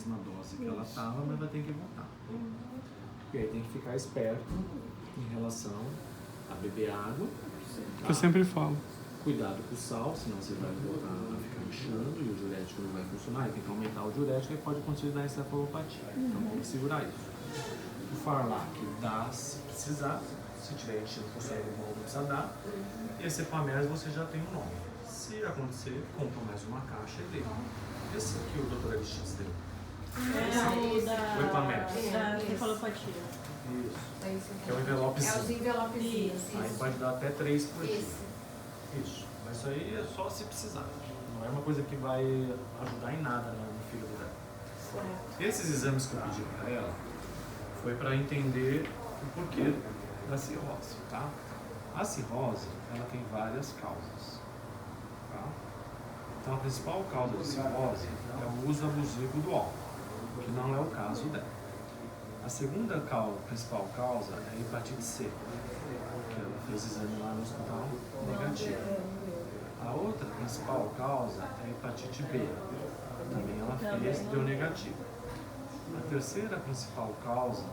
mesma dose que ela estava, mas vai ter que voltar. E aí tem que ficar esperto em relação a beber água. Que eu sempre falo. Cuidado com o sal, senão você vai voltar a ficar inchando e o diurético não vai funcionar. E tem que aumentar o diurético e pode continuar a encefalopatia. Então tem que segurar isso. O Farlac dá se precisar. Se tiver enchendo com sangue bom, não precisa dar. E esse Epamers você já tem um nome. Se acontecer, compra mais uma caixa e dê. Esse que o Dr. Aristides deu. O Epamers. da cefalopatia. Isso. Que é o envelopezinho. É os envelopezinhos. Aí pode dar até 3 por dia. Isso. Mas isso aí é só se precisar. Não é uma coisa que vai ajudar em nada no fígado dela. Esses exames que eu pedi para ela foi para entender o porquê da cirrose, tá? A cirrose, ela tem várias causas, tá? Então a principal causa de cirrose é o uso abusivo do álcool, que não é o caso dela. A segunda principal causa é a hepatite C, que ela fez exame lá no hospital negativo. A outra principal causa é a hepatite B, também ela fez, deu negativo. A terceira principal causa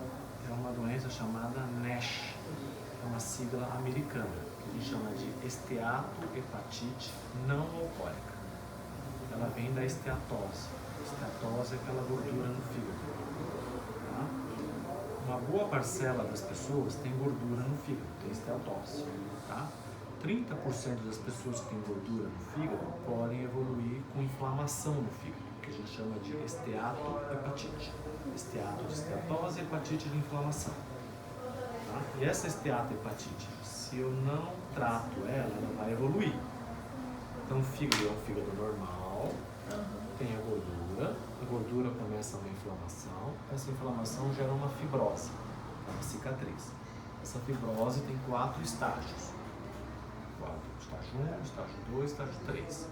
é uma doença chamada NASH, é uma sigla americana, que a gente chama de esteatohepatite não alcoólica. Ela vem da esteatose. Esteatose é aquela gordura no fígado. Tá? Uma boa parcela das pessoas tem gordura no fígado, tem esteatose. Tá? 30% das pessoas que têm gordura no fígado podem evoluir com inflamação no fígado, que a gente chama de esteatohepatite. Esteato de esteatose e hepatite de inflamação. Tá? E essa esteatohepatite, se eu não trato ela, ela vai evoluir. Então o fígado é um fígado normal, tem a gordura começa uma inflamação, essa inflamação gera uma fibrose, uma cicatriz. Essa fibrose tem 4 estágios. Estágio 1, estágio 2, estágio 3.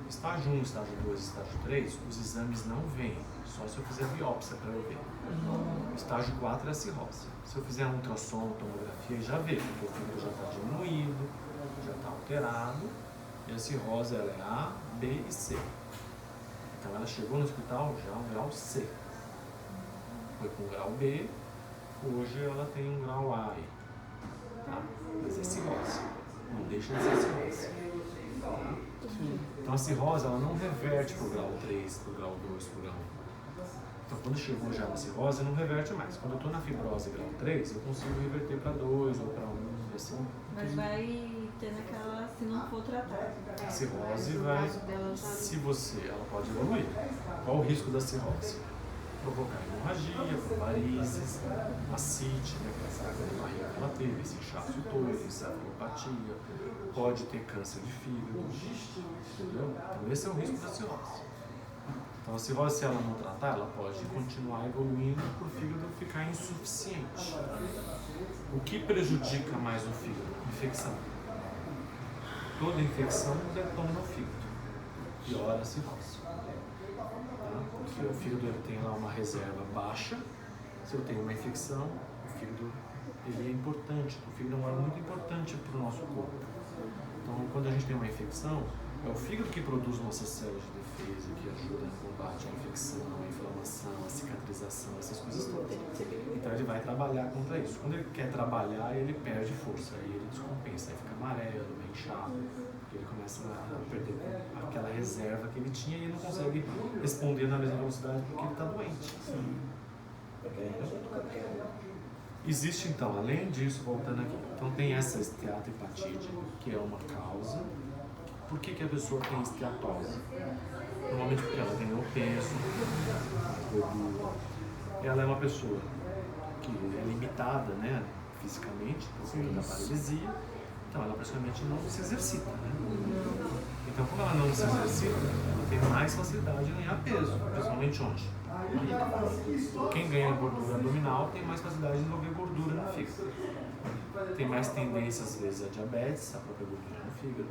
Estágio 1, estágio 2 e estágio 3, os exames não vêm, só se eu fizer biópsia para eu ver. Estágio 4 é a cirrose. Se eu fizer um ultrassom, tomografia, já vê, porque o fígado já está diminuído, já está alterado, e a cirrose ela é A, B e C. Então ela chegou no hospital já um grau C. Foi com grau B, hoje ela tem um grau A aí. Tá? Mas é cirrose. Não deixa de ser cirrose. Tá? Então a cirrose ela não reverte para o grau 3, para o grau 2, para o grau 1. Então quando chegou já na cirrose não reverte mais. Quando eu estou na fibrose grau 3, eu consigo reverter para 2 ou para 1, assim. Mas vai ter naquela, se não for tratado. A cirrose vai, ela pode evoluir. Qual o risco da cirrose? Provocar hemorragia, varizes, ascite, né, que essa água de barriga que ela teve, esse inchaço todo, encefalopatia, pode ter câncer de fígado, entendeu? Então esse é o risco da cirrose. Então a cirrose, se ela não tratar, ela pode continuar evoluindo para o fígado ficar insuficiente. O que prejudica mais o fígado? Infecção. Toda infecção detona o fígado, piora a cirrose. Porque o fígado ele tem lá uma reserva baixa. Se eu tenho uma infecção, o fígado ele é importante. O fígado é um órgão muito importante para o nosso corpo. Então, quando a gente tem uma infecção, é o fígado que produz nossas células de defesa, que ajuda no combate à infecção, à inflamação, à cicatrização, essas coisas todas. Então, ele vai trabalhar contra isso. Quando ele quer trabalhar, ele perde força, aí ele descompensa, aí fica amarelo, bem inchado. Ele começa a perder aquela reserva que ele tinha e ele não consegue responder na mesma velocidade porque ele está doente. Existe então, além disso, voltando aqui, então tem essa esteatohepatite, que é uma causa. Por que a pessoa tem esteatose? Normalmente porque ela tem o peso, gordura. Ela é uma pessoa que é limitada, né, fisicamente, por conta da paralisia. Então ela praticamente não se exercita, né? Então quando ela não se exercita, ela tem mais facilidade de ganhar peso, principalmente onde? Quem ganha gordura abdominal tem mais facilidade de desenvolver gordura no fígado. Tem mais tendência às vezes a diabetes, a própria gordura no fígado.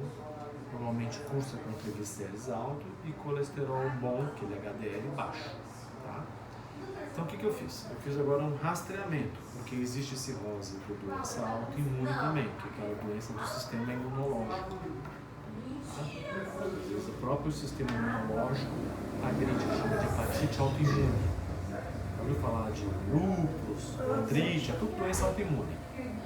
Normalmente cursa com triglicérides alto e colesterol bom, aquele HDL baixo. Tá? Então o que eu fiz? Eu fiz agora um rastreamento, porque existe cirrose por doença autoimune também, que é aquela doença do sistema imunológico. O próprio sistema imunológico agride, que chama de hepatite autoimune. Ouviu falar de lúpus, artrite, é tudo doença autoimune.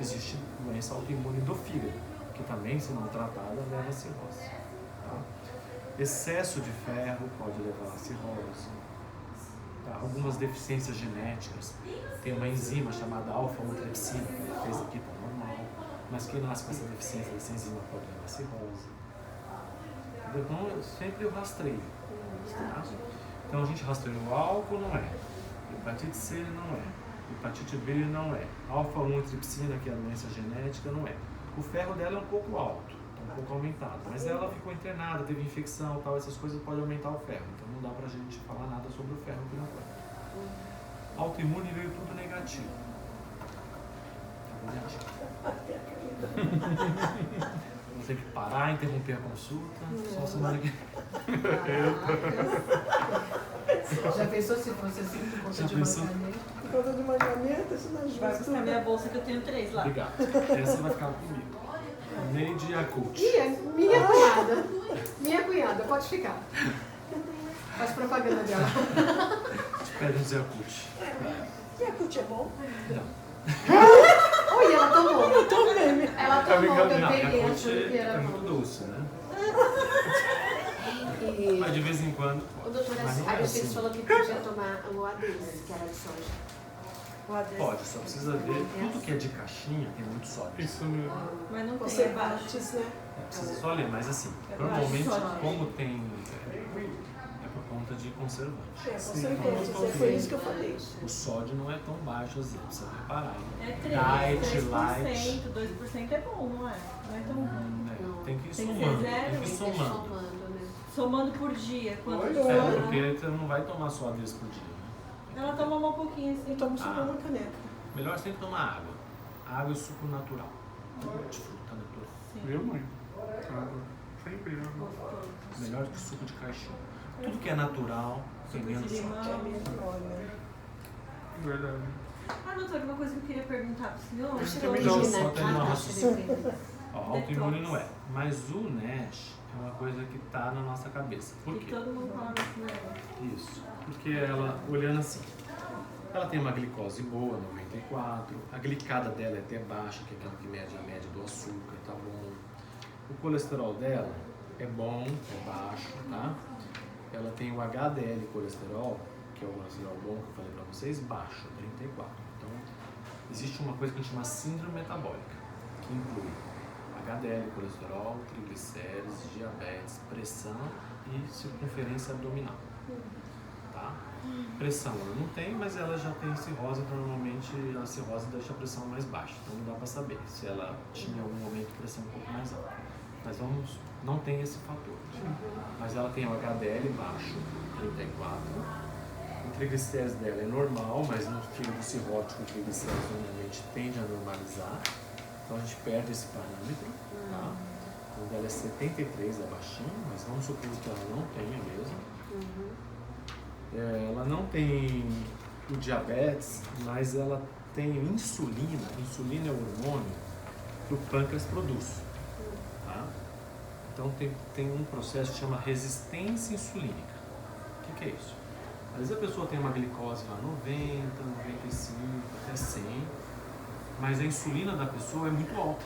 Existe doença autoimune do fígado, que também, se não tratada, leva a cirrose. Tá? Excesso de ferro pode levar a cirrose. Tá? Algumas deficiências genéticas. Tem uma enzima chamada alfa-1-tripsina, que ele fez aqui, tá normal. Mas quem nasce com essa deficiência dessa enzima pode levar a cirrose. Então, sempre o rastreio. Tá? Então, a gente rastreia o álcool, não é. Hepatite C não é. Hepatite B não é. Alfa-1-tripsina, que é a doença genética, não é. O ferro dela é um pouco alto, um pouco aumentado. Mas ela ficou internada, teve infecção, tal, essas coisas podem aumentar o ferro. Então não dá pra gente falar nada sobre o ferro por enquanto. Autoimune veio tudo negativo. Vamos ter que parar, interromper a consulta. Só semana que Já pensou se fosse assim por conta de uma caneta? Por conta de uma caneta, isso não Vai ajuda. buscar minha bolsa que eu tenho 3 lá. Obrigado. Essa vai ficar comigo. Neide Yakult. Minha cunhada, pode ficar. Faz propaganda dela. Te pede um Yakult. Yakult é bom? Oi, ela tomou. Eu também. Ela tomou, eu Não, peguei Yakult achando que é era muito bom. doce, né? E Mas de vez em quando. o doutor Mas não é Aristides assim. falou que podia tomar o ADS, que era de soja. Pode, só precisa ver. Tudo que é de caixinha tem muito sódio. Isso mesmo. Mas não Você tem baixo. bates, né? Precisa só ler, mas assim, Eu normalmente, acho sódio. como tem. É por conta de conservante. É, com certeza. É por isso que eu falei isso. O sódio não é tão baixo assim, precisa reparar. É Diet, 3%, light. 2% é bom, não é? Não é tão ruim. Tem que ir Tem que ser somando. zero, Tem que ir Tem que ir somando. somando, né? Somando por dia, quanto de É, soda? porque você não vai tomar só uma vez por dia. Né? Ela toma um pouquinho assim. Eu tomo só uma caneca. Melhor sempre tomar água. Água e suco natural. De fruta natural. Viu, mãe? Água. Sempre água. Melhor que suco de caixinha. Tudo que é natural tem Suco de menos limão. sódio. É melhor, né? Verdade. Ah, doutora, uma coisa que eu queria perguntar pro senhor. Deixa eu eu Não, terminar só aqui. terminar o Deixa eu raciocínio. terminar. Ó, autoimune não é. Mas o NASH é uma coisa que está na nossa cabeça. Por Que quê? todo mundo fala assim, né? Isso. Porque ela, olhando assim, ela tem uma glicose boa, 94. A glicada dela é até baixa, que é aquela que mede a média do açúcar, tá bom. O colesterol dela é bom, é baixo, tá? Ela tem o HDL colesterol, que é o colesterol bom que eu falei pra vocês, baixo, 34. Então, existe uma coisa que a gente chama síndrome metabólica, que inclui HDL colesterol, triglicérides, diabetes, pressão e circunferência abdominal. Tá? Pressão ela não tem, mas ela já tem cirrose, então normalmente a cirrose deixa a pressão mais baixa. Então não dá para saber se ela tinha algum momento de pressão um pouco mais alta. Mas não tem esse fator. Mas ela tem o HDL baixo, 34. O triglicérides dela é normal, mas no fígado cirrótico o triglicérides normalmente tende a normalizar. Então a gente perde esse parâmetro. Tá? O dela é 73, é baixinho, mas vamos supor que ela não tenha mesmo. Ela não tem o diabetes, mas ela tem insulina. Insulina é o hormônio que o pâncreas produz. Tá? Então tem um processo que chama resistência insulínica. O que é isso? Às vezes a pessoa tem uma glicose lá 90, 95, até 100, mas a insulina da pessoa é muito alta.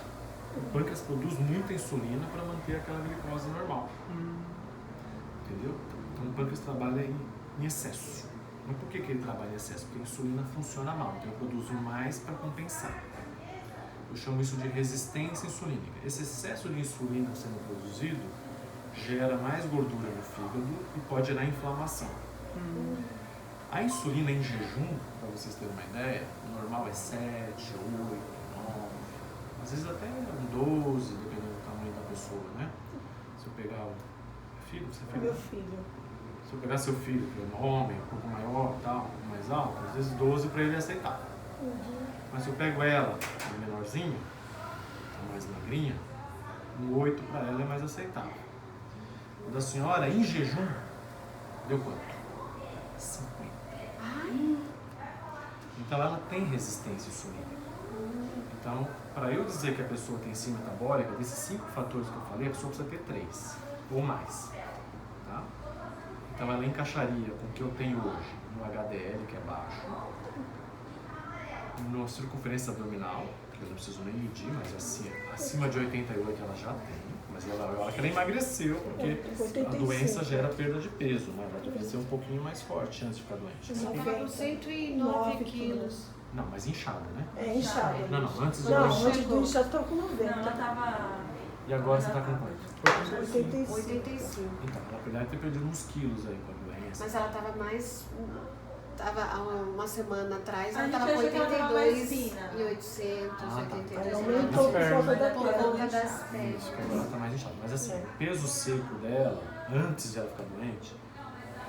O pâncreas produz muita insulina para manter aquela glicose normal. Entendeu? Então o pâncreas trabalha em excesso. Mas por que ele trabalha em excesso? Porque a insulina funciona mal, então eu produzo mais para compensar. Eu chamo isso de resistência insulínica. Esse excesso de insulina sendo produzido gera mais gordura no fígado e pode gerar inflamação. A insulina em jejum, para vocês terem uma ideia, o normal é 7, 8, 9, às vezes até 12, dependendo do tamanho da pessoa, né? Se eu pegar o filho, você é Meu filho? filho. Se eu pegar seu filho, que é um homem, um pouco maior, tal, um pouco mais alto, às vezes 12 para ele é aceitável. Mas se eu pego ela, a menorzinha, a mais magrinha, um 8 para ela é mais aceitável. O da senhora, em jejum, deu quanto? 50. Então ela tem resistência insulínica. Então, para eu dizer que a pessoa tem síndrome metabólica, desses 5 fatores que eu falei, a pessoa precisa ter 3 ou mais. Tá? Então, ela encaixaria com o que eu tenho hoje no HDL, que é baixo, na circunferência abdominal, que eu não preciso nem medir, mas assim, acima de 88 ela já tem. Mas ela que ela emagreceu, porque a doença gera perda de peso, né? Ela devia ser um pouquinho mais forte antes de ficar doente. Ela estava com 109 quilos. Não, mas inchada, né? É, inchada. Não, antes de Não, hoje. antes do inchado estava com Não, 90. ela tava... E agora você tá com quanto? 85. 85. Então, ela poderia ter perdido uns quilos aí com a doença. Mas ela estava mais. Tava há uma semana atrás, A ela gente estava com achou que ela tava mais 82 fina. e 800, Ah, tá. 82. Aí aumentou por falta da Por perna. conta das Isso, técnicas. ela tá mais inchada. Mas assim, É. o peso seco dela, antes de ela ficar doente,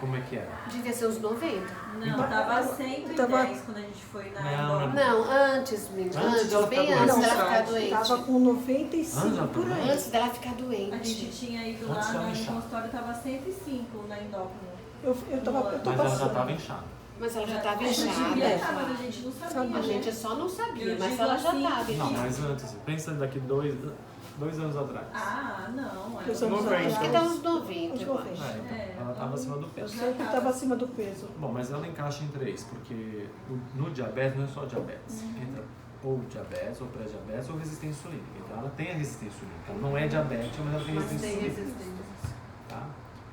como é que era? Devia ser uns 90. Não, tava 110 Tava- quando a gente foi na Não, Europa. Não, antes, menina. Antes Antes, dela bem ficar antes doente. dela ficar Estava doente. com 95 por aí. Antes dela ficar A gente doente. tinha ido Antes lá dela no inchar. consultório, tava 105 na endócrina. Eu tô Mas ela já passando. estava inchada. Mas ela já estava A gente devia inchada. estar, mas a gente não sabia. A gente só não sabia, Eu mas digo ela já assim, estava Não, inchada. mas antes, pensa daqui 2 anos atrás. Ah, não. Dois ela- anos Noventa. Acho que dá uns 90, Uns eu 90. acho. Então, ela estava acima do Eu peso. sei que estava acima do peso. Bom, mas ela encaixa em 3, porque no diabetes não é só diabetes. Entra ou diabetes, ou pré-diabetes, ou resistência insulínica. Então ela tem a resistência insulínica. Ela não é diabética, mas ela tem Mas resistência tem insulínica. resistência. Tá?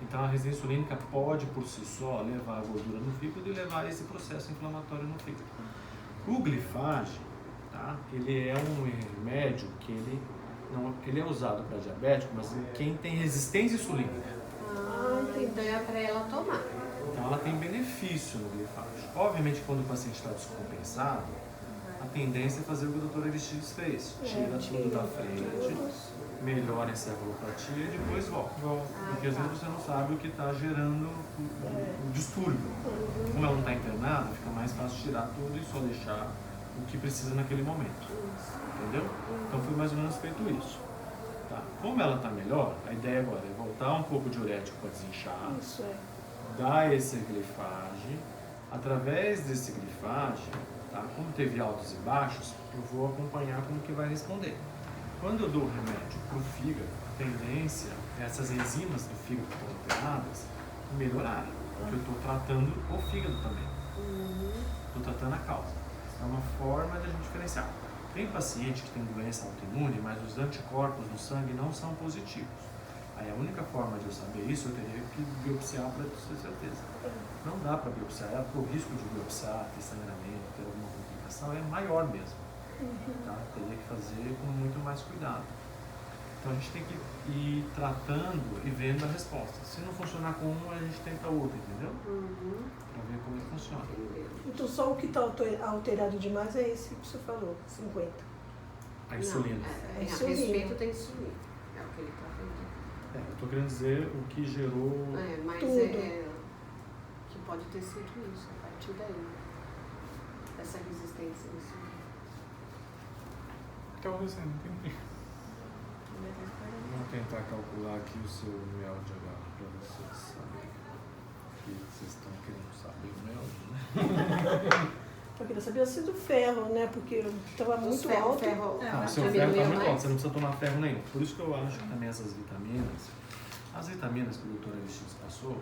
Então a resistência insulínica pode por si só levar a gordura no fígado e levar a esse processo inflamatório no fígado. O glifage, tá? Ele é um remédio que ele é usado para diabético, mas quem tem resistência insulínica. Ah, então é para ela tomar. Então ela tem benefício no glifage. Obviamente quando o paciente está descompensado, a tendência é fazer o que o doutor Aristides fez. Tira tudo da frente, melhora a encefalopatia e depois volta. Porque às vezes você não sabe o que está gerando o distúrbio. Como ela não está internada, fica mais fácil tirar tudo e só deixar o que precisa naquele momento. Entendeu? Então foi mais ou menos feito isso. Tá? Como ela está melhor, a ideia agora é voltar um pouco de diurético para desinchar, Isso é. dar esse glifage. Através desse glifage, tá? Como teve altos e baixos, eu vou acompanhar como que vai responder. Quando eu dou o remédio para o fígado, a tendência é essas enzimas do fígado que estão alteradas melhorarem, porque eu estou tratando o fígado também. Estou tratando a causa. É uma forma de a gente diferenciar. Tem paciente que tem doença autoimune, mas os anticorpos no sangue não são positivos. Aí a única forma de eu saber isso, eu teria que biopsiar para ter certeza. Não dá para biopsiar, o risco de biopsiar, ter sangramento, ter alguma complicação é maior mesmo. Tá? Teria que fazer com muito mais cuidado. Então a gente tem que ir tratando e vendo a resposta. Se não funcionar com um, a gente tenta outro, entendeu? Para ver como ele funciona. Então só o que está alterado demais é esse que você falou, 50. A insulina. Não, É a insulina. respeito da insulina. É o que ele está falando. Eu estou querendo dizer o que gerou. Mas Tudo. que pode ter sido isso, a partir daí. Essa resistência à insulina. Então, assim, não entendi. Vou tentar calcular aqui o seu mel de agarro para vocês saberem. Que vocês estão querendo saber o mel, né? Eu queria saber se do ferro, né? Porque estava muito alto. Não, o seu diminuiu ferro está muito mais. alto, você não precisa tomar ferro nenhum. Por isso que eu acho que também essas vitaminas, as vitaminas que o doutor Aristides passou,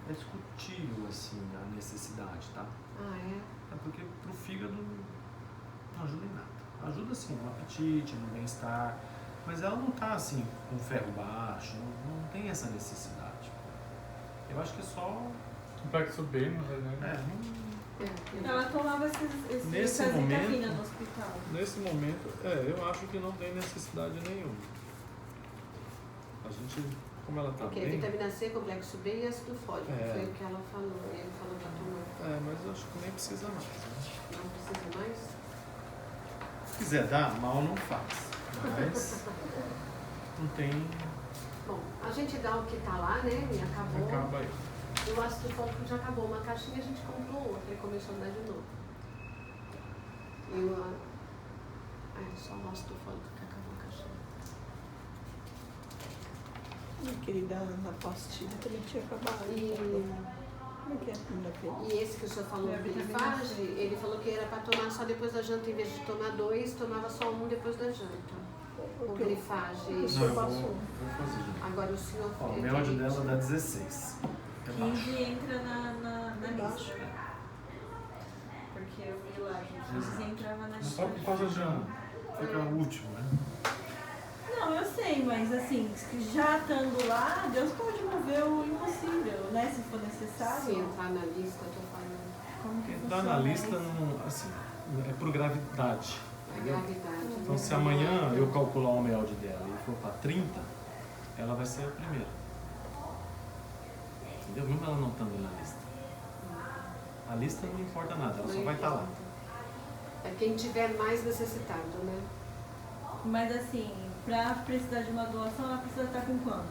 é discutível assim a necessidade, tá? Ah, é? É porque pro fígado não ajuda em nada. Ajuda sim no apetite, no bem-estar, mas ela não tá assim com ferro baixo, não tem essa necessidade. Eu acho que é só. Complexo B, na verdade. Ela tomava essas Nesse vitaminas momento- no hospital. Nesse momento, eu acho que não tem necessidade nenhuma. A gente, como ela tá Porque bem. vitamina C, complexo B e ácido fólico. É. Foi o que ela falou. E ele falou para tomar. Mas eu acho que nem precisa mais. Né? Não precisa mais? Se quiser dar, mal não faz. Mas não tem. Bom, a gente dá o que tá lá, né? E acabou. Acaba aí. E o ácido fólico já acabou. Uma caixinha a gente comprou outra e começou a dar de novo. Só o ácido fólico que acabou a caixinha. Aquele da pastilha também tinha acabado. E Como é que é a vitamina P? E esse que o senhor falou, Benefage, ele falou que era para tomar só depois da janta, em vez de tomar 2, tomava só 1 depois da janta. O Benefage. O Não, senhor eu vou passou. fazer. Gente. Agora o senhor Ó, o fez. mel dela dá 16. Relaxa. 15 entra na Embaixo. lista. Porque eu vi lá, gente, 15 entrava na Só lista. por causa de Fica o último, né? Não, eu sei, mas assim, já estando lá, Deus pode mover o impossível, né? Se for necessário. Se entrar na lista, eu tô falando. Como que Entrar funciona na lista, isso? não, assim, é por gravidade. A Entendeu? gravidade. Então, se amanhã eu calcular o MELD dela e for para 30, ela vai ser a primeira. Entendeu? Mesmo ela não estando na lista. A lista não importa nada, ela só vai estar lá. É quem tiver mais necessitado, né? Mas assim, pra precisar de uma doação, ela precisa estar com quanto?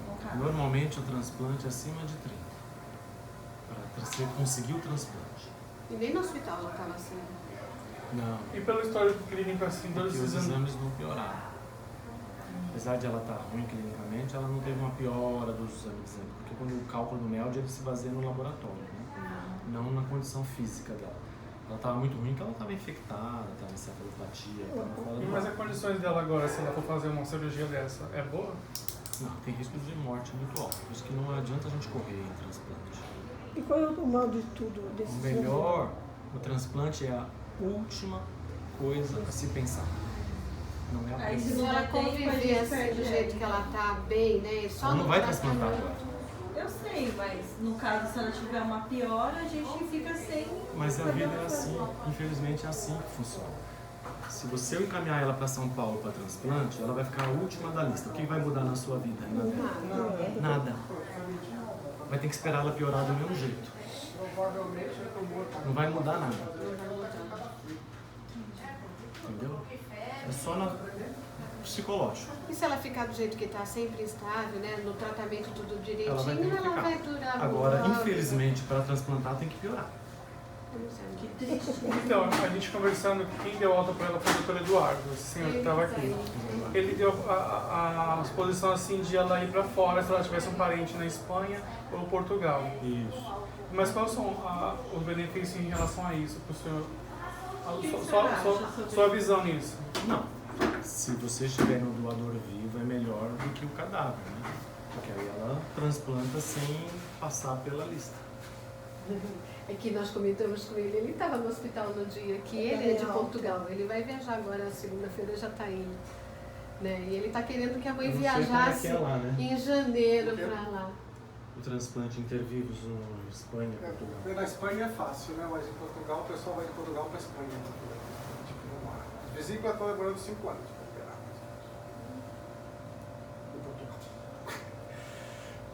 No caso? Normalmente o transplante é acima de 30. Para você conseguir o transplante. E nem no hospital ela estava assim. Não. E pelo histórico clínico, assim, todos Porque os esses exames. exames não pioraram. Apesar de ela estar ruim clinicamente, ela não teve uma piora dos exames. Porque quando o cálculo do MELD ele se baseia no laboratório, né? Não na condição física dela. Ela estava muito ruim porque ela estava infectada, estava em cefalopatia, estava fora do Mas ar. as condições dela agora, se ela for fazer uma cirurgia dessa, é boa? Não, tem risco de morte muito alto. Por isso que não adianta a gente correr em transplante. E qual é o mal de tudo desse O melhor, o transplante é a última coisa a se pensar. Não é a Aí, Se primeira. não ela dá tempo, a conviver gente assim perde do ela. jeito que ela tá bem, né? Só Ela não vai tratamento. transplantar agora. Eu sei, mas no caso, se ela tiver uma piora, a gente fica sem. Mas a vida é assim, infelizmente é assim que funciona. Se você encaminhar ela para São Paulo para transplante, ela vai ficar a última da lista. O que vai mudar na sua vida? Nada. Nada. Vai ter que esperar ela piorar do mesmo jeito. Não vai mudar nada. Entendeu? É só no psicológico. E se ela ficar do jeito que tá, sempre estável, né? No tratamento tudo direitinho, Ela vai ter que ela ficar. vai durar Agora, muito. infelizmente, para transplantar tem que piorar. Que triste. Então, a gente conversando, quem deu alta pra ela foi o doutor Eduardo, esse senhor que estava aqui. Ele deu a exposição assim de ela ir pra fora se ela tivesse um parente na Espanha ou Portugal. Isso. Mas quais são os benefícios em relação a isso, pro senhor? O que A você sua, acha sua, sobre sua isso? visão nisso. Não. Se você estiver no doador vivo, é melhor do que o cadáver, né? Porque aí ela transplanta sem passar pela lista. É que nós comentamos com ele estava no hospital no dia que ele é de Portugal. Ele vai viajar agora, segunda-feira já está indo. Né? E ele está querendo que a mãe Eu não sei como é viajasse que é lá, né? em janeiro para lá. O transplante intervivos na Espanha, Portugal. Porque na Espanha é fácil, né? Mas em Portugal, o pessoal vai de Portugal para Espanha. Tipo, de vez em quando eu estou demorando 5 anos para operar. Em Portugal.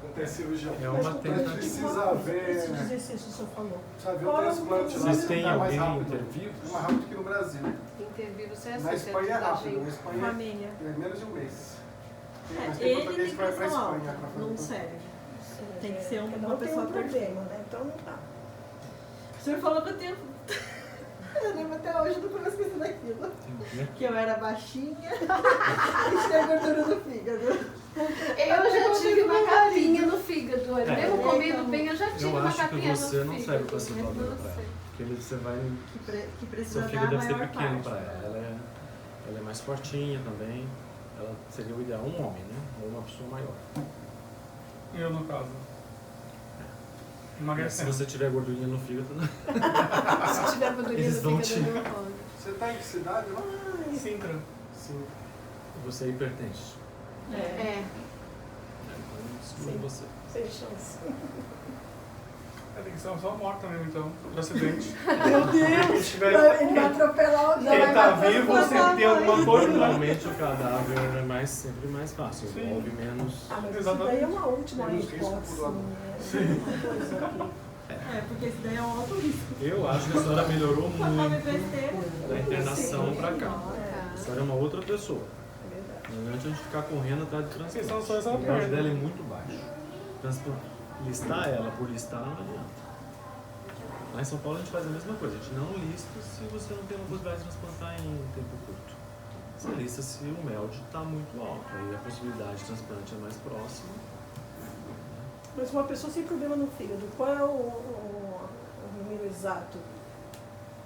Não tem cirurgião. É Mas uma tu tentativa. Precisa ver, Esse né? exercício que o senhor falou. Precisa ver o Qual é o transplante lá. Vocês têm é mais alguém rápido. intervivos? É mais rápido que no Brasil. Interview, você é Na Espanha é rápido. Na Espanha Família. é menos de um mês. Mas É, tem ele português tem que vai para pressão Espanha. alta, pra fazer não tudo. serve. Tem que ser Cada uma tem pessoa um problema, né? Então não dá. O senhor falou que eu tenho. Eu lembro até hoje do começo esqueci daquilo. Né? Que eu era baixinha e tinha gordura no fígado. Eu já tive uma capinha no fígado. Olha. É. Mesmo comendo bem, eu já tive Eu uma acho que capinha no você não fígado. serve para ser Mas doadora não para ela. sei. Porque você vai. Que precisa Seu dar filho a deve ser maior pequeno parte. para ela. Ela é mais fortinha também. Ela seria o ideal, um homem, né? Ou uma pessoa maior. Eu, no caso. Mas se Emagrecendo. você tiver gordurinha no fígado, não. Se tiver gordurinha Eles no vão fígado, te- não pode. Você está em que cidade lá? Sintra. Sim. Você é hipertenso. É. É. Então, exclui você. Sem chance. Tem que ser só morta mesmo, então, de acidente. Meu Deus! Se tiver- Ele vai atropelar o Quem tá vivo sempre tem alguma coisa, né? Normalmente o cadáver é sempre mais fácil, Sim. envolve menos. Ah, mas isso Exatamente. daí é uma última Menos risco hipótese. pro doador. Né? Uma coisa aqui. É, porque esse daí é um alto risco. Eu acho que a senhora melhorou Só come muito besteira. da internação pra cá. Tá. A senhora é uma outra pessoa. É verdade. Não adianta a gente ficar correndo atrás de Vocês transplante. são só essa O médio perna. dela é muito baixo. Listar ela por listar não adianta. Lá em São Paulo a gente faz a mesma coisa. A gente não lista se você não tem uma possibilidade de transplantar em tempo curto. Você lista se o MELD está muito alto. Aí a possibilidade de transplante é mais próxima. Mas uma pessoa sem problema no fígado, qual é o número exato?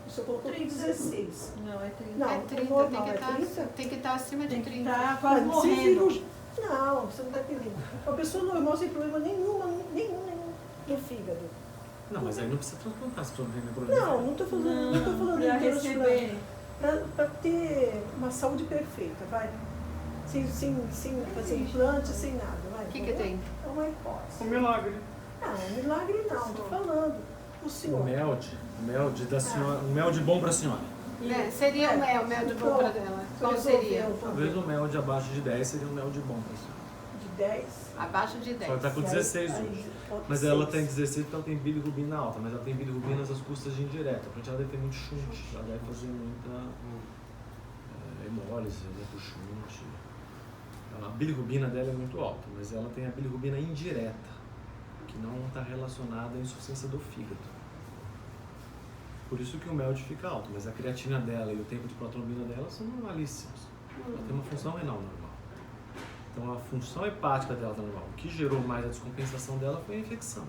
O senhor colocou 16. Não, é 30. Não, É 30, normal, é 30? tem que estar acima de Tem que 30. estar quase Mas sem morrendo. cirurgia. Não, você não está entendendo. Uma pessoa normal sem problema nenhum no fígado. Não, mas aí não precisa transplantar, se a pessoa não tem problema. Não, não estou falando pra em transplante. receber. Para ter uma saúde perfeita, vai. Sem fazer implante, sem nada, vai. O que tem? É uma hipótese. Um milagre. Não, milagre não, estou falando. O O senhor. melde da senhora, o melde bom pra senhora. Seria o mel de bom para dela. Qual seria? Talvez o melde abaixo de 10 seria um melde bom pra senhora. De 10. Abaixo de Só 10. que tá com 16 Aí, hoje. pode Mas ser ela isso. tem 16 porque ela tem bilirrubina alta, mas ela tem bilirrubina às custas de indireta. Porque ela deve ter muito chunte, ela deve fazer muita hemólise, muito chunte. A bilirrubina dela é muito alta, mas ela tem a bilirrubina indireta, que não está relacionada à insuficiência do fígado. Por isso que o melde fica alto, mas a creatina dela e o tempo de protrombina dela são normalíssimos. Ela tem uma função renal normal. Então a função hepática dela está normal. O que gerou mais a descompensação dela foi a infecção.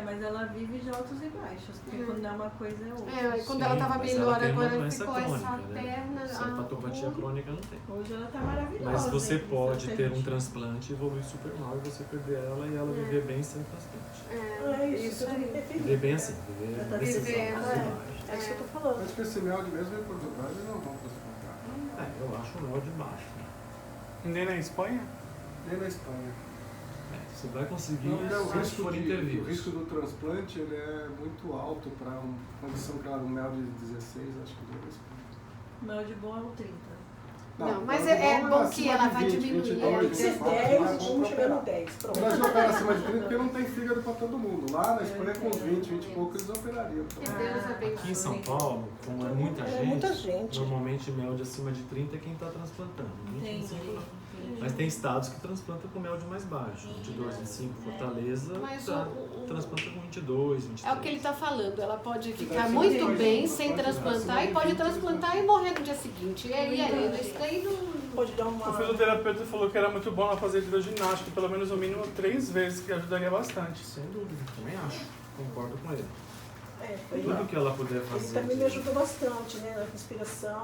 Mas ela vive de altos e baixos, porque quando é uma coisa é outra. É, quando Sim, ela estava mas melhor, ela tem uma agora doença ficou essa crônica, né? perna. Essa hepatopatia crônica não tem. Hoje ela tá maravilhosa. Mas você hein? pode Se a ter um gente- transplante, evoluir super mal e você perder ela e ela viver bem sem transplante. É isso que eu me referi. Viver bem assim, viver Tá nesses vivendo, altos e é. baixos. É isso que eu estou falando. Mas com esse mel de mesmo em Portugal, eles não vão transplantar. Eu acho o melde baixo. Né? Nem na Espanha? Nem na Espanha. Você vai conseguir Não, só se for o interviews. risco do transplante ele é muito alto para uma condição que ela um mel de 16, acho que deu O mel de bom é o 30. Não, mas mel de é bom bom acima que ela de vai 20, diminuir. 22, Tem que ser 24, 10, mas vamos pra chegar no operar. 10. O Pronto. Brasil opera acima de 30 porque não tem fígado para todo mundo. Lá na Espanha com 20 e pouco eles operariam. Que Deus abençoe. Aqui em São Paulo, como é muita É gente, muita gente. normalmente mel de acima de 30 é quem está transplantando. 20, 25 não. Mas tem estados que transplantam com mel de mais baixo. 22, 25, Fortaleza, Mas transplanta com 22, 23. É o que ele está falando. Ela pode ficar Sim, muito sim, bem sim, sem pode transplantar e pode transplantar e morrer no dia seguinte. E aí, isso daí não. Pode dar uma. O fisioterapeuta falou que era muito bom ela fazer hidroginástica, pelo menos no mínimo 3 vezes, que ajudaria bastante. Sem dúvida, também acho. Concordo com ele. Foi Tudo que ela puder Ele fazer. também me ajudou bastante, né? Na respiração.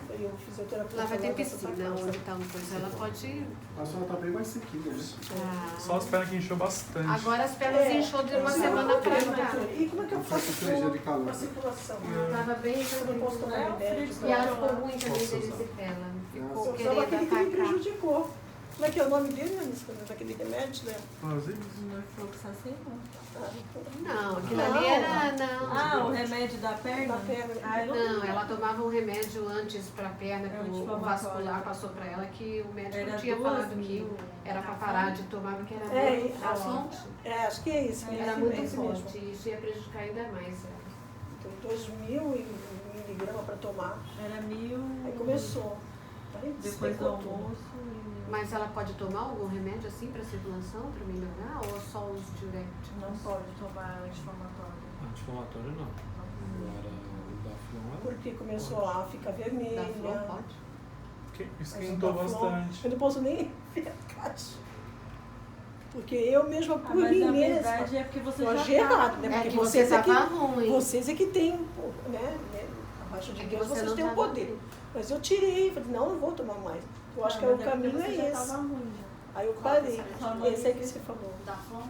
Foi o fisioterapeuta. Lá vai ter lá dessa piscina, casa. onde está uma coisa. Ela pode. A senhora está bem mais sequinha, né? Só as pernas que inchou bastante. Agora as pernas inchou de uma Sim, semana pra doutora, cá. E como é que eu faço Esse 3 dias de calor. com a circulação? Tava bem, Eu não posso tomar remédio. e ela ficou ruim também Posso dele usar. dela. Eu Ficou usava querendo aquele que me atacar. prejudicou. Como é que é o nome dele, Anisca? Daquele remédio, né? Fluoxacino? Não, aquilo Não. ali era. Não. Ah, o remédio da perna? Da perna. Ah, eu Não, ela tomava um remédio antes para a perna, que É um o anti-inflamatório. vascular passou para ela, que o médico Era tinha 2 falado que mil. era para parar de tomar, porque era É, muito a forte. acho que é isso. Era esse muito mesmo. forte e isso ia prejudicar ainda mais ela. Então, 2.000 miligramas para tomar. Era 1000. Aí começou. Aí Depois do despecou tudo. almoço. Mas ela pode tomar algum remédio assim para circulação, para melhorar, ou só os diuréticos? Não pode tomar anti-inflamatório. Anti-inflamatório não. Agora o Daflon Porque começou a ficar vermelha. Da flor pode? Que Mas esquentou o Daflon, bastante. Eu não posso nem ver a caixa. Porque eu mesma, Ah, por mas mim na mesma, verdade é porque você eu já achei tá. errado, né? É Porque que você vocês é que, estava ruim. vocês é que têm, né? Abaixo de É que Deus, você vocês não têm o tava poder. bem. Mas eu tirei, falei, não vou tomar mais. Eu acho que o caminho é esse. Tava ruim já. Aí eu parei. Só Esse aí que você falou. Da Flon?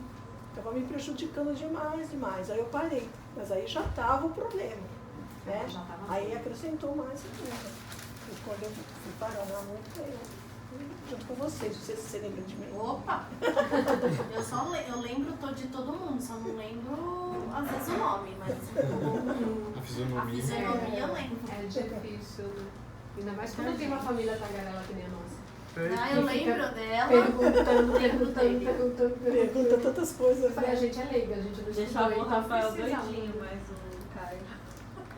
Estava me prejudicando demais. Aí eu parei. Mas aí já estava o problema. Né? Já tava Aí acrescentou mais ainda. E quando eu fui parar na luta, eu junto com vocês. Não sei se você lembra de mim. Opa! Eu lembro de todo mundo, só não lembro às vezes o nome, mas A a fisionomia. fisionomia eu lembro. É difícil, né? Ainda mais quando tem uma família tagarela que nem a nossa. Ah, eu lembro dela. Perguntando, Lembro dele. Pergunta tantas coisas, Eu falei, a né? gente é leiga, a gente não Deixava estudou, o então Rafael precisa doidinho, muito. mas o Caio.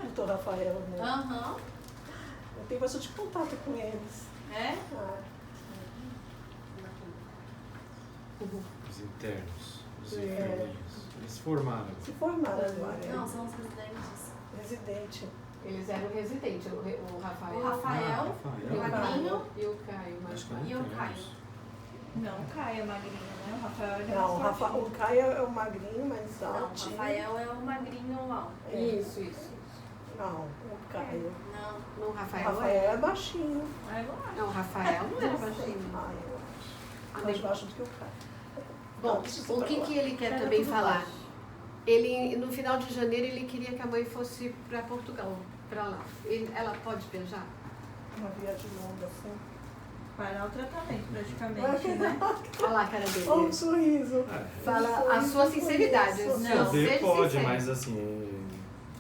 Doutor Rafael, né? Aham. Eu tenho bastante contato com eles. É? Ah, Os internos, os É. enfermeiros. Eles formaram. se formaram agora. Não, são os residentes. Residente. Eles eram residentes, o Rafael. O Rafael, Rafael. o Magrinho E o Caio, mas Acho que é e o internos. Caio. Não, Caio é magrinho. né? O Rafael é Não, mais fortinho. o Caio é o magrinho, mais Não, o altinho. Rafael é o magrinho alto. Isso. Não, o Caio. Não. No O Rafael. Rafael é baixinho. Ah, eu acho. Não, o Rafael não era baixinho. Ah, eu acho. Mais baixo do que o Caio. Bom, o que ele quer também falar? Ele, no final de janeiro, ele queria que a mãe fosse para Portugal, para lá. Ela pode viajar? Uma viagem longa, assim. Parar o tratamento, praticamente, né? Olha lá a cara dele. Olha o sorriso. Fala a sua sinceridade. Não, Poder seja pode, sincero. mas assim,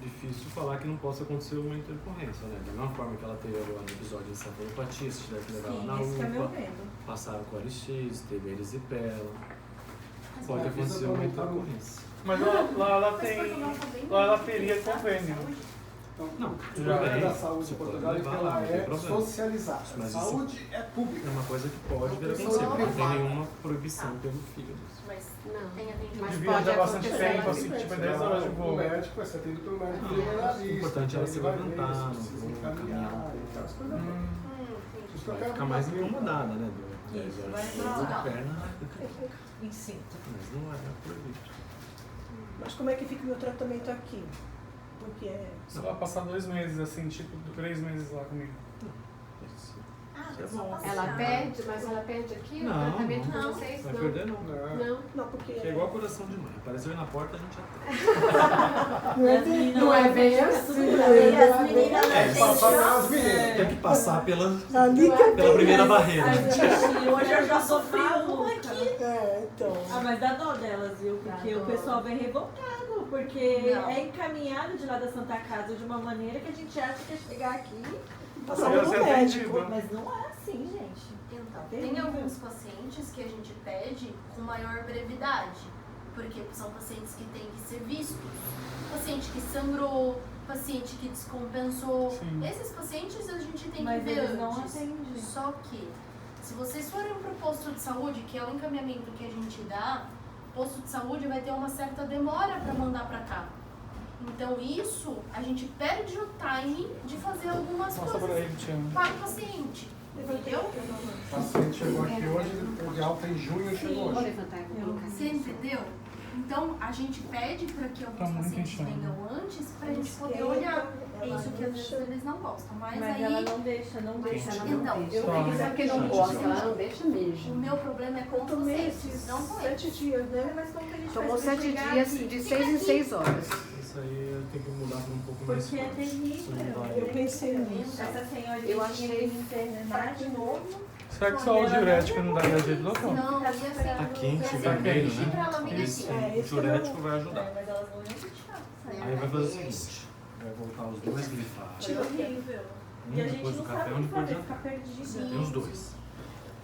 é difícil falar que não possa acontecer uma intercorrência, né? Da mesma forma que ela teve agora no episódio de encefalopatia, se tiver que levar ela na Sim, esse que é meu UPA, medo. passaram com LX, teve erisipela, pode avisa acontecer pra uma não tá no- intercorrência. Mas lá ela Mas tem. Portugal tá bem Lá ela longe, teria sabe? convênio. Então, Não, o tudo problema bem, da saúde você em pode Portugal é que levar, ela não tem é problema. socializada. Mas isso- Saúde é pública. É uma coisa que pode vir a Não acontecer, tem não tem privada. nenhuma proibição pelo fígado. Mas Não. tem atendimento. Mas De pode viajar bastante acontecer. tempo, assim, tipo, é 10 horas de O voo. médico vai ser atendido pelo médico Não, generalista. o importante é ela ele se vai ver levantar, se não precisa vou encaminhar caminhar. e tal, as coisas. Isso que eu Vai quero ficar mais saber, incomodada, né? Isso, vai da pra lá. perna, Em cinto. mas não é proibido. Mas como é que fica o meu tratamento aqui? Porque Você vai passar 2 meses, assim, tipo, 3 meses lá comigo. Ah, Isso é é só bom. passear. Ela perde, mas ela perde aqui Não, o tratamento não. com vocês? Vai Não. perder não. Não. não, porque É igual coração de mãe. Apareceu aí na porta, a gente atende. não é As meninas Não é lá bem fica assim, tudo né? bem. E as meninas da É, gente, Passar ó, pelas meninas. Tem que passar pela ali que pela primeira barreira. Hoje eu já sofri uma aqui. então. Ah, mas dá dó delas, viu? Porque Dá o dó. pessoal vem revoltado, porque Não. é encaminhado de lá da Santa Casa de uma maneira que a gente acha que é chegar aqui, Passar Ia pelo ser médico. atendido. mas não é assim, gente. Então, Terrível. tem alguns pacientes que a gente pede com maior brevidade, porque são pacientes que têm que ser vistos. Paciente que sangrou, paciente que descompensou. Sim. Esses pacientes a gente tem Mas que ver eles não antes. atendem. Só que, se vocês forem para o posto de saúde, que é o encaminhamento que a gente dá, o posto de saúde vai ter uma certa demora para mandar para cá. Então, isso, a gente perde o timing de fazer algumas Mostra pra coisas ele, Tiana. para o paciente. Entendeu? O paciente chegou aqui hoje, ele ficou de alta em junho e chegou Vou hoje. levantar e vou colocar Você entendeu? Então, a gente pede para que alguns Tá muito pacientes inchado. venham antes para a gente poder olhar. É isso que às vezes eles não gostam. Mas Mas aí, ela não deixa, não deixa. Ela não então, deixa. Eu tenho que saber que não gosta, ela não deixa o mesmo. meu problema é com Eu tomei vocês, esses não com 7 eles. dias, né? Mas como que a gente Tomou faz pra 7 chegar dias aqui? de 6 em 6 horas. Isso aí tem que mudar para um pouco mais Porque é forte. terrível. Isso não vai. Eu pensei nisso. Essa senhora Eu achei internar de novo. Será que só o diurético não daria jeito, doutor? Não, ia ser. Tá quente, ia ser vermelho, pedir né? pra ela vir Esse aqui. o diurético vai ajudar. Mas elas não iam deixar. Aí vai fazer o seguinte, vai voltar os dois glifados. Foi horrível. Um E a gente depois do não café, sabe um o que depois fazer, do ficar perdido. Tem os dois.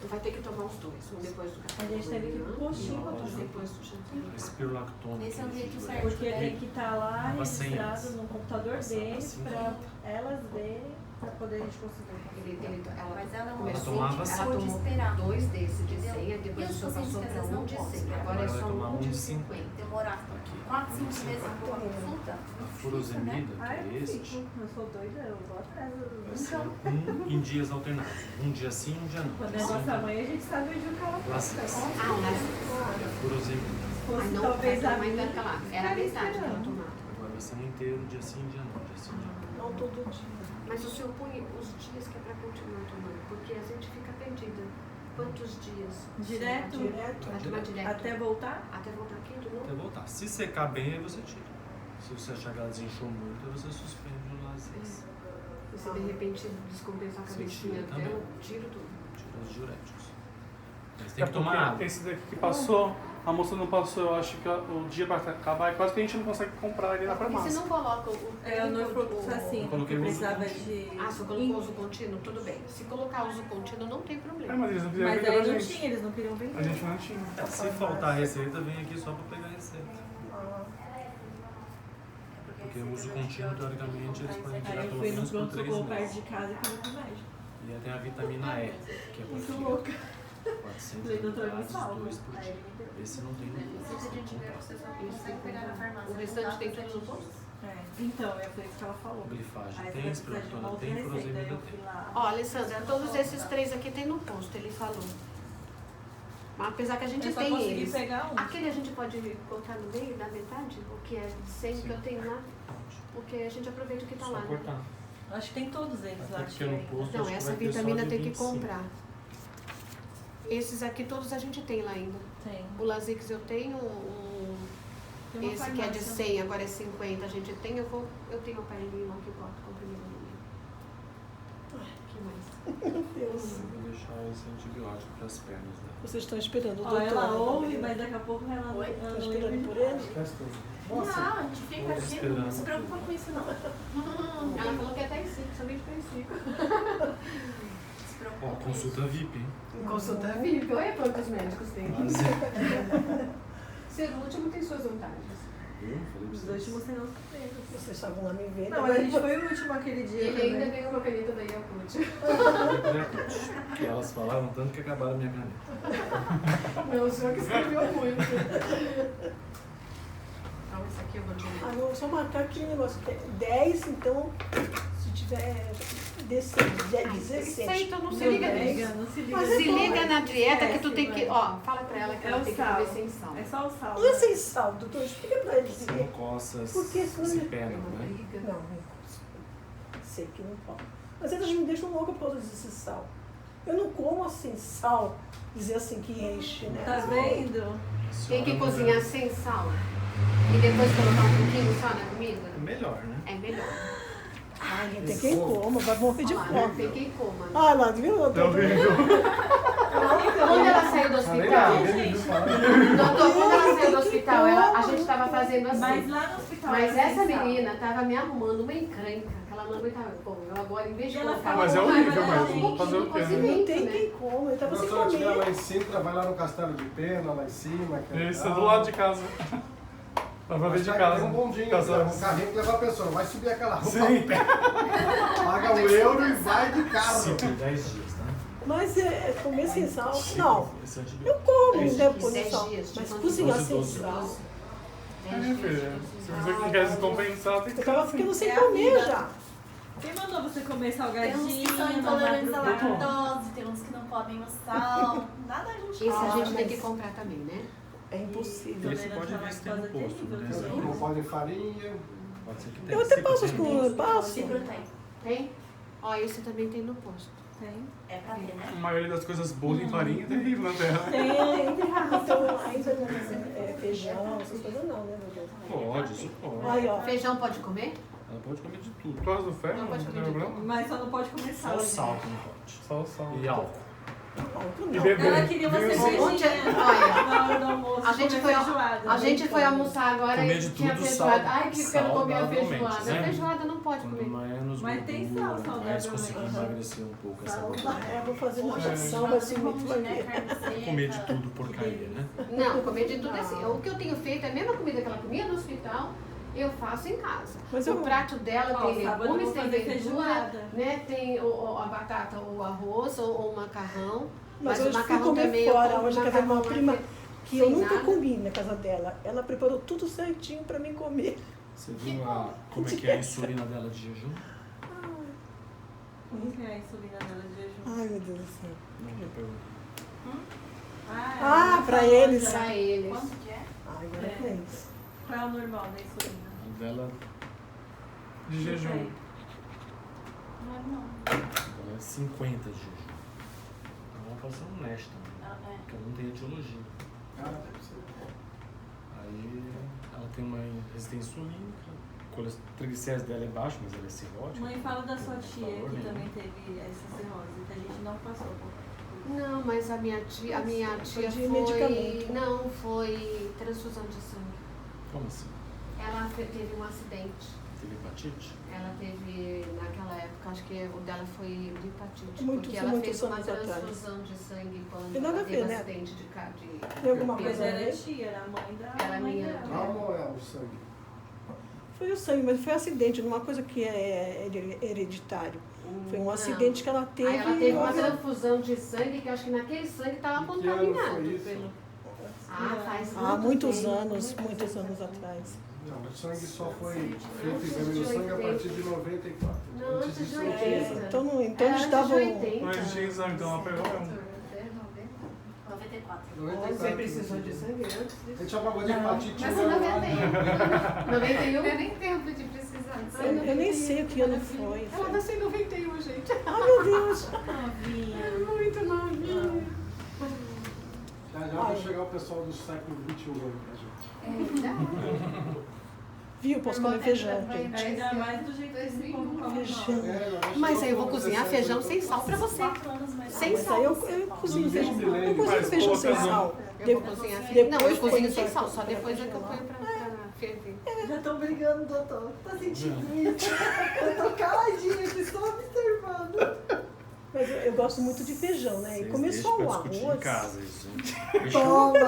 Vai ter que tomar os dois, um depois do café. A gente teve que ir pro postinho pra tomar. Depois do jantar. Esse pirolactona. Esse é o jeito certo. Porque tem que estar lá Tava sem registrado antes. no computador Passava deles assim, pra elas verem, pra poder a gente conseguir. Mas ela não Ela pode tomava pode assim. esperar. 2 desse de Entendeu? 100, E depois os o senhor pacientes passou que às para vezes um não de 100. gostam. Agora Agora é vai só tomar um um de de 50. Demorar 4, 5 meses pra uma consulta. A furosemida, que Ai, é eu este, fico. Eu sou doida, eu vou atrás. vai ser em dias alternados. Um dia sim, um dia não. Quando é Assim, nossa mãe, a gente sabe onde o cara Lá se tá. Ah, mas a furosemida. Se fosse não, talvez a mãe vai minha, falar. Era a ficaria metade que ela esperando. tomava. Agora vai ser um inteiro, dia sim, dia não. Dia sim, dia não. Não todo dia. Mas o senhor põe os dias que é para continuar tomando, porque a gente fica perdida. Quantos dias? Direto? Direto. Vai tomar direto? Até voltar? Até voltar aqui de Até novo? voltar. Se secar bem, aí você tira. Se você achar que ela desinchou muito, aí você suspende o lazer. E se de repente descompensar a Você cabecinha tira também. dela, tiro tudo. Tira os diuréticos. Mas É tem que tomar água. porque esse daqui que passou, a moça não passou, eu acho que o dia vai acabar e quase que a gente não consegue comprar ali na E você farmácia. não coloca o Eu não tempo fui assim, Eu coloquei porque uso precisava contínuo. de. Ah, você colocou uso contínuo? Tudo bem. Se colocar uso contínuo, não tem É, problema. mas eles não quiseram Mas vender aí pra não gente. tinha, eles não queriam vender. A gente não tinha. É, se faltar a receita, vem aqui só pra pegar a receita. Porque o uso contínuo, teoricamente, eles podem tirar Aí eu pelo fui no menos por 3 pronto-socorro perto meses. de casa e fui pro médico. E aí tem a vitamina E, que é pra Muito fígado. louca. 400 Falei, doutor, me unidades, salva. 2 por Aí dia. ele me deu. Esse não tem Se a gente tiver, você só consegue pegar na farmácia. O restante tem tudo no posto? É, então, foi isso que ela falou. glifagem, Aí tem você vai precisar de uma espirulactona, outra tem receita. Aí furosemida, eu tem. fui lá. Ó, Alessandra, todos esses 3 aqui tem no posto, ele falou. Mas apesar que a gente É só tem conseguir eles. pegar um. Aquele a gente pode colocar no meio, na metade, o que é de 100 que eu tenho lá, porque a gente aproveita o que tá Só lá. Né? cortar. Acho que tem todos eles lá. Porque no posto Não, acho que essa vai ter só vitamina de tem que 25. comprar. Esses aqui todos a gente tem lá ainda. Tem. O Lasix eu tenho, Tem uma esse que é de farmácia. 100, agora é 50, a gente tem, eu tenho um aparelhinho lá que boto comprimido no meio. Que mais? Meu Deus. Vou deixar esse antibiótico para as pernas dela. Vocês estão esperando o Ó, doutor. ela né? ouve, mas daqui a pouco ela Oi? ela Estão não esperando ouve. por ele? Esquece tudo. Não, a gente fica aqui, esperando. não se preocupa com isso não. Ela falou que é até em 5, somente para em 5. Se preocupa Ó, com consulta VIP, hein? Consulta VIP, olha quantos médicos tem. Quase. Ser o último tem suas vantagens. Eu falei pra Os vocês. últimos sem não surpresa. Vocês estavam lá me vendo. Não, mas a gente foi o último aquele dia Ele ainda também. ganhou uma caneta da Yakult. Porque elas falaram tanto que acabaram a minha caneta. Não, o senhor que escreveu muito. Então, esse aqui eu vou te Ah, não, só marcar aquele negócio que é 10, então, se tiver 16. Isso aí, então não se Não liga liga, nisso. não se liga. Mas Se é bom, liga na dieta que tu tem Esquece, que. vai. Ó, fala pra ela que É ela o tem que sal. comer sem sal. É só o sal. Não é sem sal, doutor, explica pra eles. Se não coça, Porque senão se ele- pena, É uma né? briga. Não, sei que não pode. Mas eles me deixam louca por causa desse sal. Eu não como assim sal, dizer assim que enche, né? Tá vendo? Tem que cozinhar sem sal. E depois colocar um pouquinho só na comida. É melhor, né? É melhor. Ai, não tem quem coma, vai morrer de Olha lá, não fome. tem quem coma. Ah, lá, viu, doutor? Quando ela saiu do hospital, doutor, quando ela saiu do hospital, a gente estava fazendo assim. Mas lá no hospital. Mas era essa sem sal. menina tava me arrumando uma encrenca, que ela não aguentava. Pô, eu agora, em vez de E ela colocar... ficava Mas é com horrível, raiva mas da vamos gente. fazer o quê, né? Não tem né? quem coma, ele Se tava a sem senhora estiver comer. lá em Sintra, vai lá no Castelo de Pena, lá em cima. que é Isso, é legal. do lado de casa. Dá pra ver Mas de tem casa. um bondinho, Casa- um carrinho que leva a pessoa. Vai subir aquela rua, Sim. paga o euro e vai de carro. 5 e 10 dias, né? Mas é comer sem sal, não. Esse Eu antibiótico. como, Isso. né, por 10 sal. dias, Mas tipo, cozinhar 12, sem 12. sal. É, filha. Se você não quer se compensar, tem que Eu ser tava assim. ficando sem É a comer vida. já. Quem mandou você comer Tem uns salgadinho? que são na intolerantes à madrugada? lactose, tem uns que não comem o sal. Nada a gente Esse a come. gente tem que comprar também, né? É impossível. Esse pode ver se tem no posto, né? Tem uns que não podem farinha. Pode ser que tenha. Eu até Cipro passo as tem. coisas, passo. Cipro tem. Tem? Ó, esse também tem no posto. Tem. É pra ter, né? A maioria das coisas boas em farinha é terrível na terra. Tem Então, ainda não feijão, essas coisas não, né, meu Deus? Pode, isso pode. Aí, ó. Feijão pode comer? Ela pode comer de tudo. Tu gosta do ferro? Não pode comer tem de problema? Mas só não pode comer Só sal. o gente. sal que não pode. Só o sal. E álcool. Álcool E não. beber. Ela queria uma Vinho cervejinha Onde é? Olha, na hora do almoço. a gente comer foi, feijoada. a gente foi almoçar agora Comer e de tinha tudo feijoada. Ai, que eu quero comer a saudavelmente, feijoada. né? Feijoada não pode Quando comer. menos Mas tem gordura, sal saudável, mais conseguir né? emagrecer um pouco essa Sal. gordura. É, vou fazer uma Hoje, ração, vai ser muito né? maneiro. Carne seca. Comer de tudo porcaria, né? Não, comer de tudo é assim. O que eu tenho feito é a mesma comida que ela comia no hospital, eu faço em casa. Mas O eu- prato dela Ó, tem sábado eu legumes, vou tem fazer verdura, feijoada. né? Tem a batata, o arroz ou o macarrão. Mas o hoje fui macarrão comer também, eu fora, como hoje na casa de uma macarrão prima aqui, que eu sem nunca nada. comi na casa dela. Ela preparou tudo certinho pra mim comer. Você viu como é que é a insulina dela de jejum? Como que é a insulina dela de jejum? Ai, meu Deus do céu. Não me pergunta. Ah, ela pra falou eles. já. Pra eles. Quanto que é? Ai, agora é isso. Qual é o normal da insulina? A dela, De jejum. Não é não. ela é 50 de jejum. Então ela pode ser honesta, né? É. Porque ela não tem etiologia. Ah, deve ser. Aí ela tem uma resistência insulínica, o triglicérides dela é baixo, mas ela é cirrótica. Mãe, fala da sua Não tia tem valor que nenhum. também teve essa cirrose, que a gente não passou. Não, mas a minha tia Foi de foi. medicamento. Não, foi transfusão de sangue. Como assim? Ela teve um acidente. Teve hepatite? Ela teve, naquela época, acho que o dela foi de hepatite. Muitos porque ela anos fez uma atrás. transfusão de sangue quando Tem nada ela a teve ver, né? acidente de carro. Tem alguma Mas coisa a ela é ver? tia, era a mãe da Ela é mãe minha- dela. Alma ou é o sangue? Foi o sangue, mas foi acidente, não é uma coisa que é hereditário. Foi um Não. acidente que ela teve. Aí ela teve uma olha, transfusão de sangue que eu acho que naquele sangue estava E que ano foi contaminado. isso? Pelo... Ah, faz há muito muitos tempo, anos, muitos anos atrás. Não, o sangue só foi feito exame do sangue a partir de 94. Não, antes de disso, 80. Então, então Era eles antes de estavam. 80. Não existia exame, então ela pegou mesmo. 94. Você precisou de sangue antes A disso? gente chamava de hepatite. Mas em 91 eu nem tempo de precisar. Eu nem sei o que ano foi. Ela nasceu em 91, gente. Ai, meu Deus. Novinha. Muito novinha. Já vai chegar o pessoal do século XXI aí pra gente. É verdade. Viu? Posso comer feijão, gente. Ainda mais do jeito que esse povo come. Feijão. Mas aí eu vou cozinhar feijão sem sal pra você. Sem Mas sal. aí eu cozinho feijão. Eu cozinho Mas feijão sem coloca sal. Eu vou cozinhar feijão. Não, eu Depois cozinho põe sem sal. sal, só depois é que eu ponho pra ferver. Já estão brigando, doutor. Tá sentindo isso? Eu tô caladinha aqui, só observando. Mas eu gosto muito de feijão, né? E Vocês comer deixam só pra o discutir em arroz. casa isso. Toma!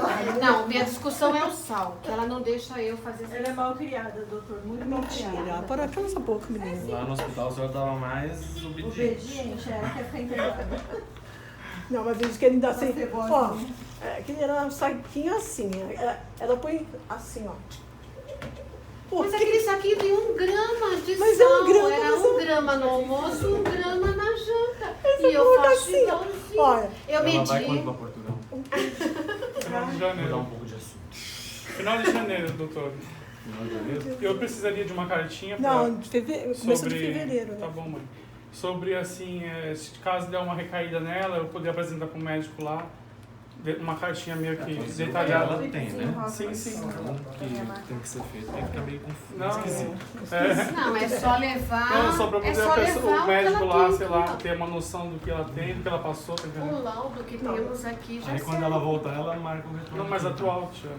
Não, minha discussão é o sal, que ela não deixa eu fazer sem Ela é mal criada, doutor. Muito mal Mentira. criada. Para cala essa boca, menina. Lá no hospital o senhor tava mais obediente. Obediente, ela quer ficar entregada. Não, mas eles querem dar assim. Você gosta, Ó, né? que era um saquinho assim. Ela põe assim, ó. Por Mas que- aquele saquinho tem 1 grama de Mas é sal. 1 grama, Era mas 1 grama no almoço, 1 grama na janta. Mas E eu coloca faço assim, ó. igualzinho. Olha, Eu Ela vai quando medi. pra Portugal? Final de Vou dar janeiro. um pouco de açúcar. Final de janeiro, doutor. Final de janeiro? Eu precisaria de uma cartinha pra... não, de fevereiro, começo de fevereiro, Tá né? bom, mãe. Sobre, assim, se caso der uma recaída nela, eu poder apresentar pro médico lá, uma cartinha meio que detalhada. Ela tem, né? Sim, sim. Então, o que tem que ser feito, tem que ficar meio confuso. Não, Esquisito. Não, é só levar. Não, só pra é poder só a pessoa, levar o médico que ela lá, tem sei que lá, ir. ter uma noção do que ela tem, do que ela passou, tá entendendo? O laudo que temos aqui já Aí quando serve. ela voltar, ela marca o retorno. Não, mais atual, tia.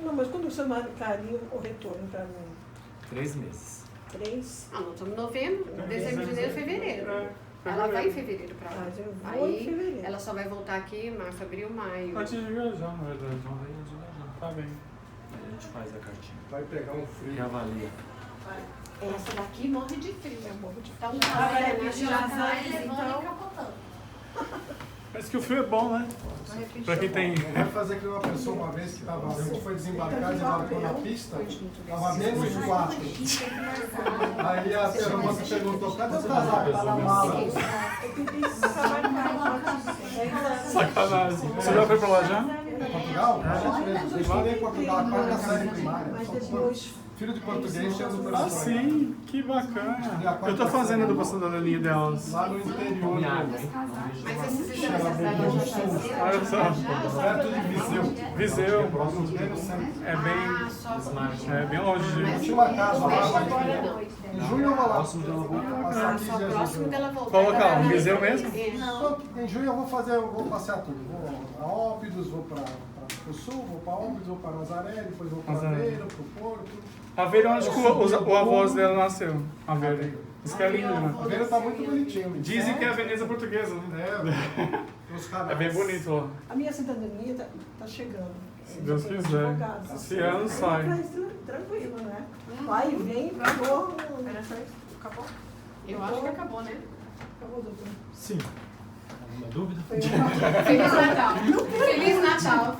Não, mas quando você marcaria o retorno pra mim? 3 meses. 3? Ah, não, estamos em novembro, dezembro, janeiro, fevereiro. É, Ela vai em fevereiro pra lá. Mas eu vou em Aí fevereiro. ela só vai voltar aqui em março, abril, maio. Antes de viajar, na verdade. Então aí a gente vai já. Tá bem. Aí a gente faz a cartinha. Vai pegar um frio. E avalia. Essa daqui morre de frio. Então, Ah, vai né, repetir já as tá antes, aí, então. Levando e capotando. Mas que o frio é bom, né? Pra quem tem... Vai fazer que uma pessoa uma vez que tava, a gente foi desembarcar, desembarcou na pista, tava menos 4. Aí a moça perguntou, cadê o casaco? Tá na mala. Sacanagem. Você já foi pra lá já? Portugal? A gente mesmo. Eu estudei em Portugal, a quarta série primária. Mas Só depois... filho de português chama do Ah, sim. Que bacana. Eu tô fazendo a dupla cidadania delas. Lá no interior. Mas esses exames da cidade já fazer? Olha só. Perto de Viseu. Viseu. Próximo dele, sempre. É bem... É bem longe de... Tinha uma casa lá, Agora não. em junho eu vou lá. Próximo dela voltar. Passar Só 15 dias próximo em junho. dela voltar. Qual local? Ela vai- Viseu mesmo? É. Não, em junho eu vou passear tudo. Vou a Óbidos, vou para o sul, vou para Óbidos, vou para Nazaré, depois vou para Nazaré. Aveiro, para o Porto. Aveiro é onde que o avô dela nasceu. Aveiro. Isso que é lindo, né? Aveiro tá muito bonitinho. Dizem que é a Veneza portuguesa, né? Tem os canais. É bem bonito lá. A minha cidadania tá chegando. Se Deus Eu sou quiser. advogada. Esse ano sai. Tranquilo, né? Vai e vem, acabou. Acabou? Eu acho que acabou, né? Acabou, doutor. Sim. Alguma dúvida? Foi uma... Feliz Natal! Feliz Natal!